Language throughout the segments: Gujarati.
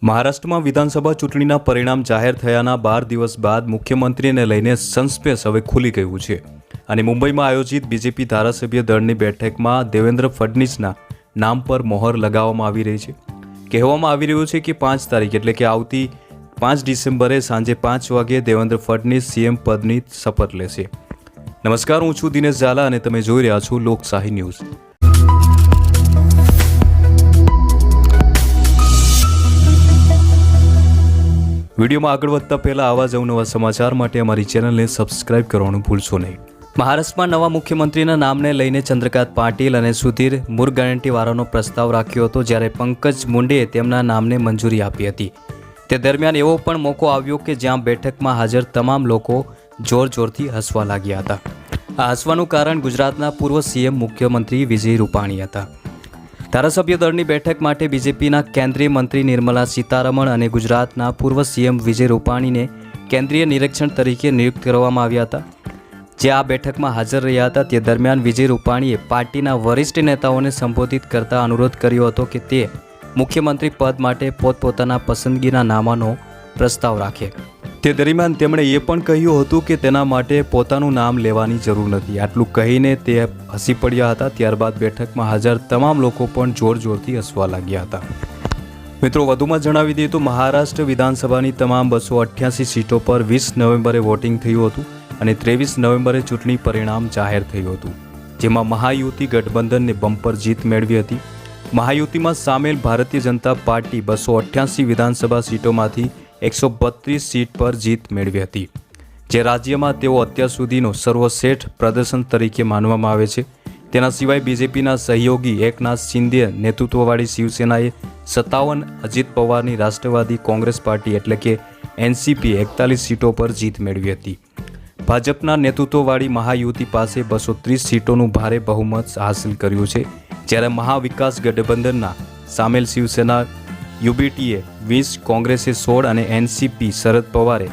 મહારાષ્ટ્રમાં વિધાનસભા ચૂંટણીના પરિણામ જાહેર થયાના 12 દિવસ બાદ મુખ્યમંત્રીને લઈને સસ્પેન્સ હવે ખુલી ગયું છે અને મુંબઈમાં આયોજિત બીજેપી ધારાસભ્ય દળની બેઠકમાં દેવેન્દ્ર ફડણવીસના નામ પર મોહર લગાવવામાં આવી રહી છે। કહેવામાં આવી રહ્યું છે કે 5 તારીખ એટલે કે આવતી 5 ડિસેમ્બરે સાંજે 5 વાગ્યે દેવેન્દ્ર ફડણવીસ સીએમ પદની શપથ લેશે। નમસ્કાર, હું છું દિનેશ ઝાલા અને તમે જોઈ રહ્યા છો લોકશાહી ન્યૂઝ। વિડીયોમાં આગળ વધતા પહેલા આવા જ અવનવા સમાચાર માટે અમારી ચેનલને સબસ્ક્રાઇબ કરવાનું ભૂલશો નહીં। મહારાષ્ટ્રમાં નવા મુખ્યમંત્રીના નામને લઈને ચંદ્રકાંત પાટીલ અને સુધીર મુનગંટીવારનો પ્રસ્તાવ રાખ્યો હતો, જ્યારે પંકજ મુંડેએ તેમના નામને મંજૂરી આપી હતી। તે દરમિયાન એવો પણ મોકો આવ્યો કે જ્યાં બેઠકમાં હાજર તમામ લોકો જોરથી હસવા લાગ્યા હતા। આ હસવાનું કારણ ગુજરાતના પૂર્વ સીએમ મુખ્યમંત્રી વિજય રૂપાણી હતા। ધારાસભ્ય દળની બેઠક માટે બીજેપીના કેન્દ્રીય મંત્રી નિર્મલા સીતારમણ અને ગુજરાતના પૂર્વ સીએમ વિજય રૂપાણીને કેન્દ્રીય નિરીક્ષણ તરીકે નિયુક્ત કરવામાં આવ્યા હતા, જે આ બેઠકમાં હાજર રહ્યા હતા। તે દરમિયાન વિજય રૂપાણીએ પાર્ટીના વરિષ્ઠ નેતાઓને સંબોધિત કરતા અનુરોધ કર્યો હતો કે તે મુખ્યમંત્રી પદ માટે પોતપોતાના પસંદગીના નામનો પ્રસ્તાવ રાખે। તે દરમિયાન તેમણે એ પણ કહ્યું હતું કે તેના માટે પોતાનું નામ લેવાની જરૂર નથી। આટલું કહીને તે હસી પડ્યા હતા। ત્યારબાદ બેઠકમાં હાજર તમામ લોકો પણ જોરથી હસવા લાગ્યા હતા। મિત્રો, વધુમાં જણાવી દઈએ તો મહારાષ્ટ્ર વિધાનસભાની તમામ 288 સીટો પર 20 નવેમ્બરે વોટિંગ થયું હતું અને 23 નવેમ્બરે ચૂંટણી પરિણામ જાહેર થયું હતું, જેમાં મહાયુતિ ગઠબંધનને બમ્પર જીત મેળવી હતી। મહાયુતિમાં સામેલ ભારતીય જનતા પાર્ટી 288 વિધાનસભા સીટોમાંથી 132 સીટ પર જીત મેળવી હતી, જે રાજ્યમાં તેઓ અત્યાર સુધીનો સર્વશ્રેષ્ઠ પ્રદર્શન તરીકે માનવામાં આવે છે। તેના સિવાય બીજેપીના સહયોગી એકનાથ શિંદે નેતૃત્વવાળી શિવસેનાએ 57, અજીત પવારની રાષ્ટ્રવાદી કોંગ્રેસ પાર્ટી એટલે કે એનસીપી 41 સીટો પર જીત મેળવી હતી। ભાજપના નેતૃત્વવાળી મહાયુતિ પાસે 230 સીટોનું ભારે બહુમત હાંસલ કર્યું છે, જ્યારે મહાવિકાસ ગઠબંધનના સામેલ શિવસેના યુબીટીએ 20, કોંગ્રેસે 16 અને એનસીપી શરદ પવારે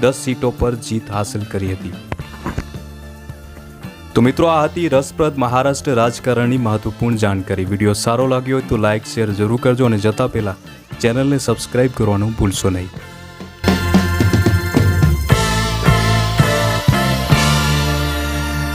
10 સીટો પર જીત હાંસલ કરી હતી। તો મિત્રો, આ હતી રસપ્રદ મહારાષ્ટ્ર રાજકારણની મહત્વપૂર્ણ જાણકારી। વિડીયો સારો લાગ્યો હોય તો લાઇક શેર જરૂર કરજો અને જતા પહેલા ચેનલને સબસ્ક્રાઇબ કરવાનું ભૂલશો નહીં।